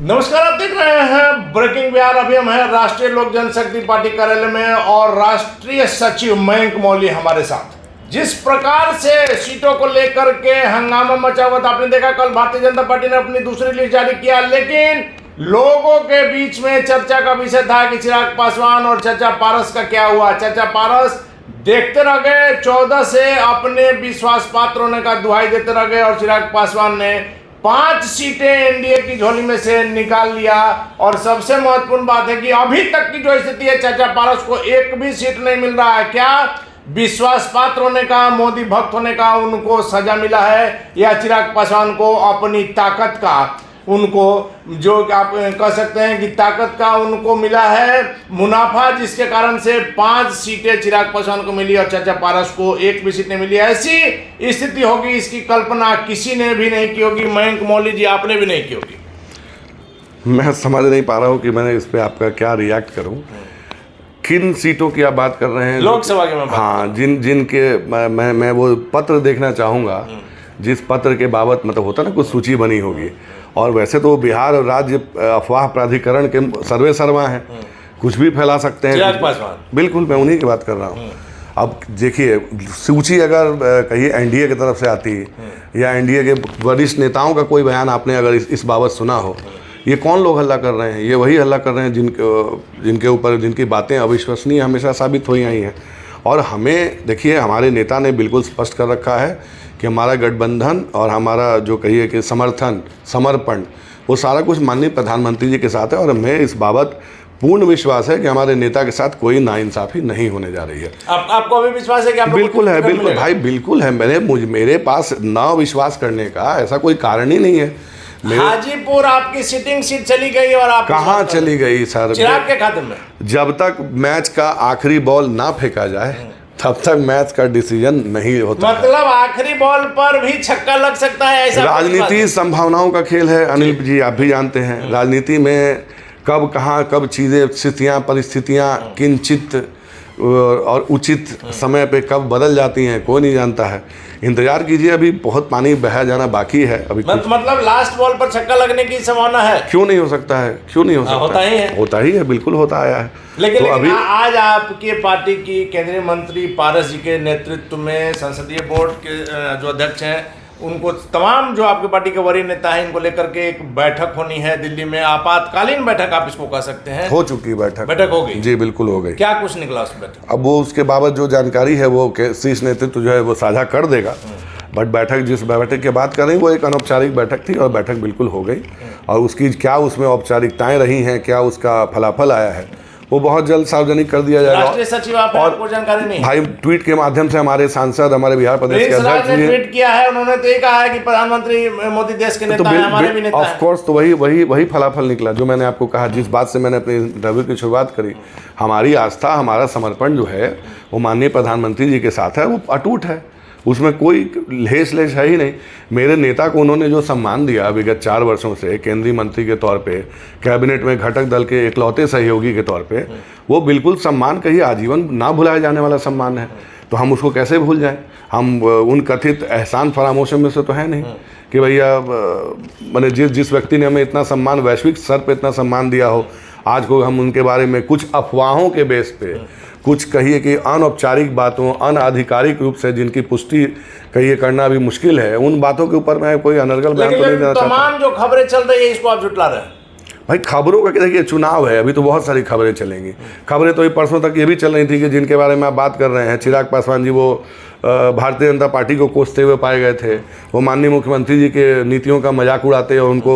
नमस्कार, आप देख रहे हैं ब्रेकिंग बिहार। अभी हम हैं राष्ट्रीय लोक जनशक्ति पार्टी कार्यालय में और राष्ट्रीय सचिव मयंक मौली हमारे साथ। जिस प्रकार से सीटों को लेकर के हंगामा मचा हुआ था, आपने देखा कल भारतीय जनता पार्टी ने अपनी दूसरी लिस्ट जारी किया, लेकिन लोगों के बीच में चर्चा का विषय था कि चिराग पासवान और चाचा पारस का क्या हुआ। चाचा पारस देखते रह गए, 14 से अपने विश्वास पात्र होने का दुहाई देते रह गए और चिराग पासवान ने 5 सीटें एनडीए की झोली में से निकाल लिया। और सबसे महत्वपूर्ण बात है कि अभी तक की जो स्थिति है, चाचा पारस को एक भी सीट नहीं मिल रहा है। क्या विश्वास पात्र होने का, मोदी भक्त होने का उनको सजा मिला है, या चिराग पासवान को अपनी ताकत का, उनको जो आप कह सकते हैं कि ताकत का उनको मिला है मुनाफा, जिसके कारण से 5 सीटें चिराग पासवान को मिली और चाचा पारस को एक भी सीट नहीं मिली। ऐसी स्थिति होगी, इसकी कल्पना किसी ने भी नहीं की होगी। मयंक मौली जी, आपने भी नहीं की होगी। मैं समझ नहीं पा रहा हूँ कि मैंने इस पे आपका क्या रिएक्ट करूँ। किन सीटों की आप बात कर रहे हैं? लोकसभा के में हाँ, जिनके मैं वो पत्र देखना चाहूँगा जिस पत्र के बाबत मतलब होता ना कुछ सूची बनी होगी। और वैसे तो बिहार और राज्य अफवाह प्राधिकरण के सर्वे सर्वा हैं, कुछ भी फैला सकते हैं। बिल्कुल, मैं उन्हीं की बात कर रहा हूँ। अब देखिए, सूची अगर कहीं एनडीए की तरफ से आती या एनडीए के वरिष्ठ नेताओं का कोई बयान आपने अगर इस बाबत सुना हो, ये कौन लोग हल्ला कर रहे हैं? ये वही हल्ला कर रहे हैं जिनके ऊपर जिनकी बातें अविश्वसनीय हमेशा साबित हुई आई हैं। और हमें देखिए, हमारे नेता ने बिल्कुल स्पष्ट कर रखा है कि हमारा गठबंधन और हमारा जो कहिए कि समर्पण वो सारा कुछ माननीय प्रधानमंत्री जी के साथ है। और हमें इस बाबत पूर्ण विश्वास है कि हमारे नेता के साथ कोई नाइंसाफ़ी नहीं होने जा रही है। आपको भी विश्वास है कि आप? बिल्कुल है, बिल्कुल भाई, बिल्कुल है। मेरे पास ना विश्वास करने का ऐसा कोई कारण ही नहीं है। हाजीपुर आपकी सिटिंग सीट चली गई और आप कहाँ चली गई सर? चिराग के खाते में। जब तक मैच का आखिरी बॉल ना फेंका जाए तब तक मैच का डिसीजन नहीं होता। मतलब आखिरी बॉल पर भी छक्का लग सकता है, ऐसा? राजनीति संभावनाओं का खेल है अनिल जी, आप भी जानते हैं। राजनीति में कब कहाँ कब चीज़ें, स्थितियाँ, परिस्थितियाँ किंचित और उचित समय पे कब बदल जाती हैं, कोई नहीं जानता है। इंतजार कीजिए, अभी बहुत पानी बहा जाना बाकी है अभी। मतलब लास्ट बॉल पर छक्का लगने की संभावना है? क्यों नहीं हो सकता है? क्यों नहीं हो सकता? होता ही है, बिल्कुल होता आया है। लेकिन अभी आज आपके पार्टी की केंद्रीय मंत्री पारस जी के नेतृत्व में संसदीय बोर्ड के जो अध्यक्ष हैं, उनको तमाम जो आपकी पार्टी के वरीय नेता हैं, इनको लेकर के एक बैठक होनी है दिल्ली में। आपातकालीन बैठक आप इसको कह सकते हैं। हो चुकी बैठक हो गई? जी बिल्कुल हो गई। क्या कुछ निकला उस बैठक? अब वो उसके बाबत जो जानकारी है वो शीर्ष नेतृत्व जो है वो साझा कर देगा। बट बैठक, जिस बैठक की बात कर रही वो एक अनौपचारिक बैठक थी और बैठक बिल्कुल हो गई। और उसकी क्या उसमें औपचारिकताएं रही हैं, क्या उसका फलाफल आया है, वो बहुत जल्द सार्वजनिक कर दिया जाएगा। राष्ट्रीय सचिव आपको जानकारी नहीं? भाई, ट्वीट के माध्यम से हमारे सांसद, हमारे बिहार प्रदेश के अध्यक्ष ने ट्वीट किया है। उन्होंने तो ये कहा है कि प्रधानमंत्री मोदी देश के नेता हैं, हमारे भी नेता हैं। ऑफ कोर्स, तो वही फलाफल निकला जो मैंने आपको कहा। जिस बात से मैंने अपने इंटरव्यू की शुरुआत करी, हमारी आस्था, हमारा समर्पण जो है वो माननीय प्रधानमंत्री जी के साथ है, वो अटूट है। उसमें कोई लेस है ही नहीं। मेरे नेता को उन्होंने जो सम्मान दिया विगत 4 वर्षों से केंद्रीय मंत्री के तौर पे, कैबिनेट में घटक दल के इकलौते सहयोगी के तौर पे, वो बिल्कुल सम्मान कहीं आजीवन ना भुलाया जाने वाला सम्मान है। तो हम उसको कैसे भूल जाएं? हम उन कथित एहसान फरामोशों में से तो है नहीं कि भैया मैंने जिस व्यक्ति ने हमें इतना सम्मान, वैश्विक स्तर पर इतना सम्मान दिया हो, आज को हम उनके बारे में कुछ अफवाहों के बेस पे, कुछ कहिए कि अनौपचारिक बातों, अनाधिकारिक रूप से जिनकी पुष्टि कहिए करना भी मुश्किल है, उन बातों के ऊपर मैं कोई अनर्गल बयान तो नहीं देना चाहता। तमाम जो खबरें चल रही है इसको आप जुटला रहे हैं? भाई, खबरों का देखिए, चुनाव है, अभी तो बहुत सारी खबरें चलेंगी। खबरें तो ये परसों तक ये भी चल रही थी कि जिनके बारे में आप बात कर रहे हैं, चिराग पासवान जी, वो भारतीय जनता पार्टी को कोसते हुए पाए गए थे। वो माननीय मुख्यमंत्री जी के नीतियों का मजाक उड़ाते और उनको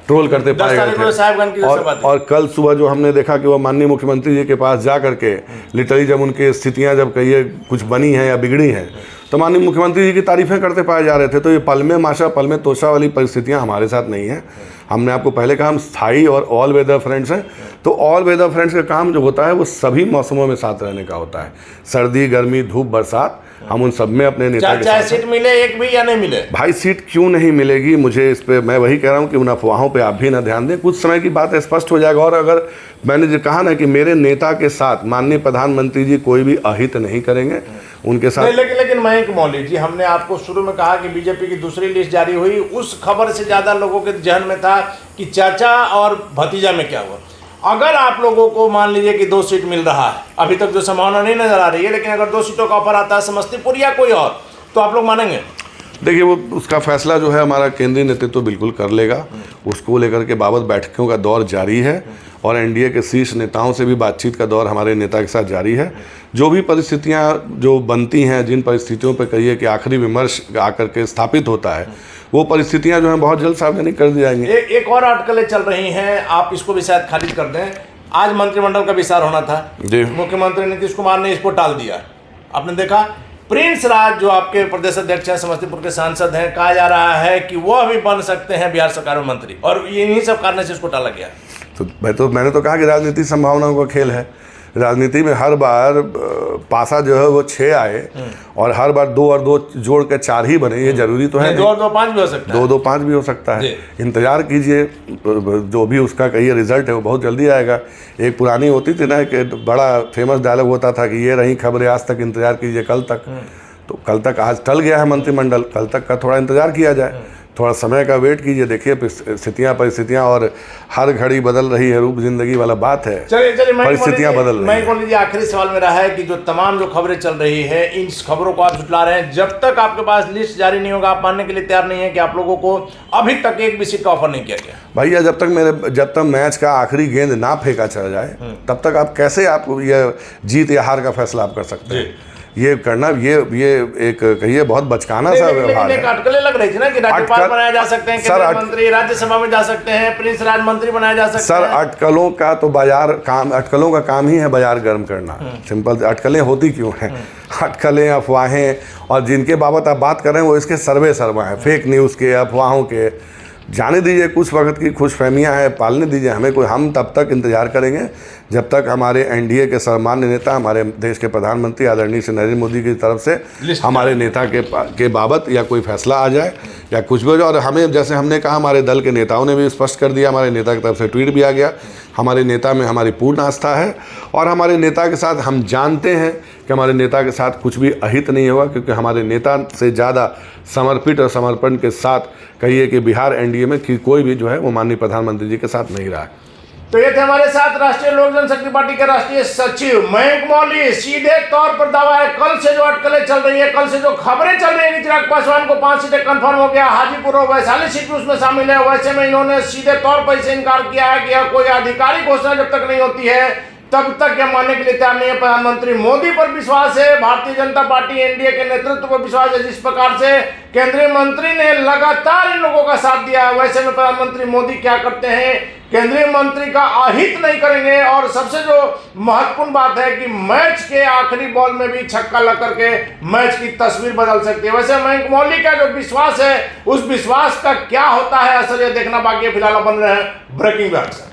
ट्रोल करते पाए गए थे। और कल सुबह जो हमने देखा कि वो माननीय मुख्यमंत्री जी के पास जा करके लिटरली जब उनकी स्थितियां जब कहिए कुछ बनी हैं या बिगड़ी हैं, तो माननीय मुख्यमंत्री जी की तारीफें करते पाए जा रहे थे। तो ये पल में माशा पल में तोशा वाली परिस्थितियां हमारे साथ नहीं है। हमने आपको पहले कहा हम स्थायी और ऑल वेदर फ्रेंड्स हैं। तो ऑल वेदर फ्रेंड्स का काम जो होता है वो सभी मौसमों में साथ रहने का होता है। सर्दी, गर्मी, धूप, बरसात, हम उन सब में अपने नेता के चाहे साथ सीट मिले एक भी या नहीं मिले। भाई सीट क्यों नहीं मिलेगी, मुझे इस पे मैं वही कह रहा हूँ कि उन अफवाहों पे आप भी ना ध्यान दें, कुछ समय की बात स्पष्ट हो जाएगा। और अगर मैंने जो कहा ना कि मेरे नेता के साथ माननीय प्रधानमंत्री जी कोई भी अहित नहीं करेंगे, उनके साथ लेकिन मयंक मौली जी, हमने आपको शुरू में कहा कि बीजेपी की दूसरी लिस्ट जारी हुई, उस खबर से ज्यादा लोगों के जहन में था कि चाचा और भतीजा में क्या हुआ। अगर आप लोगों को मान लीजिए कि 2 सीट मिल रहा है, अभी तक जो संभावना नहीं नजर आ रही है, लेकिन अगर 2 सीटों का ऑफर आता है समस्तीपुर या कोई और, तो आप लोग मानेंगे? देखिए वो उसका फैसला जो है हमारा केंद्रीय नेतृत्व बिल्कुल कर लेगा। उसको लेकर के बाबत बैठकों का दौर जारी है और एनडीए के शीर्ष नेताओं से भी बातचीत का दौर हमारे नेता के साथ जारी है। जो भी परिस्थितियां जो बनती हैं, जिन परिस्थितियों पर कहिए कि आखिरी विमर्श आकर के स्थापित होता है, वो परिस्थितियां जो हैं बहुत जल्द सार्वजनिक कर दी जाएंगी। एक और अटकलें चल रही हैं, आप इसको भी शायद खारिज कर दें। आज मंत्रिमंडल का विस्तार होना था जी, मुख्यमंत्री नीतीश कुमार ने इसको टाल दिया। आपने देखा प्रिंस राज जो आपके प्रदेश अध्यक्ष हैं, समस्तीपुर के सांसद हैं, कहा जा रहा है कि वो भी बन सकते हैं बिहार सरकार में मंत्री, और इन्हीं सब कारण से इसको टाला गया। तो मैंने तो कहा कि राजनीति संभावनाओं का खेल है। राजनीति में हर बार पासा जो है वो 6 आए और हर बार 2 और 2 जोड़ के 4 ही बने, ये जरूरी तो है नहीं। 2 और 2 5 भी हो सकता है, 2 5 भी हो सकता है। इंतजार कीजिए, जो भी उसका कहिए रिजल्ट है वो बहुत जल्दी आएगा। एक पुरानी होती थी ना कि बड़ा फेमस डायलॉग होता था कि ये रही खबरें आज तक, इंतजार कीजिए कल तक। तो कल तक आज टल गया है मंत्रिमंडल, कल तक का थोड़ा इंतजार किया जाए, थोड़ा समय का वेट कीजिए। देखिए परिस्थितियां और हर घड़ी बदल रही है, रूप जिंदगी वाला बात है। चलिए परिस्थितियां बदल रही है। मैं आखिरी सवाल मेरा है कि जो तमाम जो खबरें चल रही है, इन खबरों को आप झुटला रहे हैं। जब तक आपके पास लिस्ट जारी नहीं होगा, आप मानने के लिए तैयार नहीं है कि आप लोगों को अभी तक एक भी सीट का ऑफर नहीं किया गया? भैया जब तक मैच का आखिरी गेंद ना फेंका चला जाए, तब तक आप कैसे आप ये जीत या हार का फैसला आप कर सकते हैं? ये करना ये एक कहिए बहुत बचकाना सा व्यवहार है। अटकलें लग रही थी ना कि राज्यपाल बनाया जा सकते हैं, केंद्रीय मंत्री राज्यसभा में जा सकते हैं, प्रिंस राज मंत्री बनाया जा सकते हैं। सर अटकलों का तो अटकलों का काम ही है बाजार गर्म करना। सिंपल। अटकलें होती क्यों हैं? अटकलें, अफवाहें, और जिनके बाबत आप बात कर रहे हैं वो इसके सर्वे सर्वा है, फेक न्यूज़ के, अफवाहों के। जाने दीजिए, कुछ वक्त की खुशफहमियां हैं, पालने दीजिए हमें। हम तब तक इंतजार करेंगे जब तक हमारे एनडीए के सम्मान्य नेता, हमारे देश के प्रधानमंत्री आदरणीय श्री नरेंद्र मोदी की तरफ से हमारे नेता के बाबत या कोई फैसला आ जाए या कुछ भी हो जाए। और हमें, जैसे हमने कहा, हमारे दल के नेताओं ने भी स्पष्ट कर दिया, हमारे नेता की तरफ से ट्वीट भी आ गया, हमारे नेता में हमारी पूर्ण आस्था है और हमारे नेता के साथ हम जानते हैं कि हमारे नेता के साथ कुछ भी अहित नहीं होगा, क्योंकि हमारे नेता से ज़्यादा समर्पित और समर्पण के साथ कहिए कि बिहार एनडीए में कोई भी जो है वो माननीय प्रधानमंत्री जी के साथ नहीं रहा है। तो ये थे हमारे साथ राष्ट्रीय लोक जनशक्ति पार्टी के राष्ट्रीय सचिव मयंक मौली। सीधे तौर पर दावा है, कल से जो अटकलें चल रही है, कल से जो खबरें चल रही है कि चिराग पासवान को 5 सीटें कंफर्म हो गया, हाजीपुर और वैशाली सीट भी उसमें शामिल है, वैसे में इन्होंने सीधे तौर पर इसे इनकार किया है कि यह कोई आधिकारिक घोषणा जब तक नहीं होती है तब तक यह मानने के लिए तैयार नहीं है। प्रधानमंत्री मोदी पर विश्वास है, भारतीय जनता पार्टी एनडीए के नेतृत्व पर विश्वास है। जिस प्रकार से केंद्रीय मंत्री ने लगातार इन लोगों का साथ दिया, वैसे में प्रधानमंत्री मोदी क्या करते हैं, केंद्रीय मंत्री का अहित नहीं करेंगे। और सबसे जो महत्वपूर्ण बात है कि मैच के आखिरी बॉल में भी छक्का लग करके मैच की तस्वीर बदल सकती है। वैसे मयंक मौली का जो विश्वास है, उस विश्वास का क्या होता है असर, यह देखना बाकी है। फिलहाल बन रहे हैं ब्रेकिंग न्यूज़।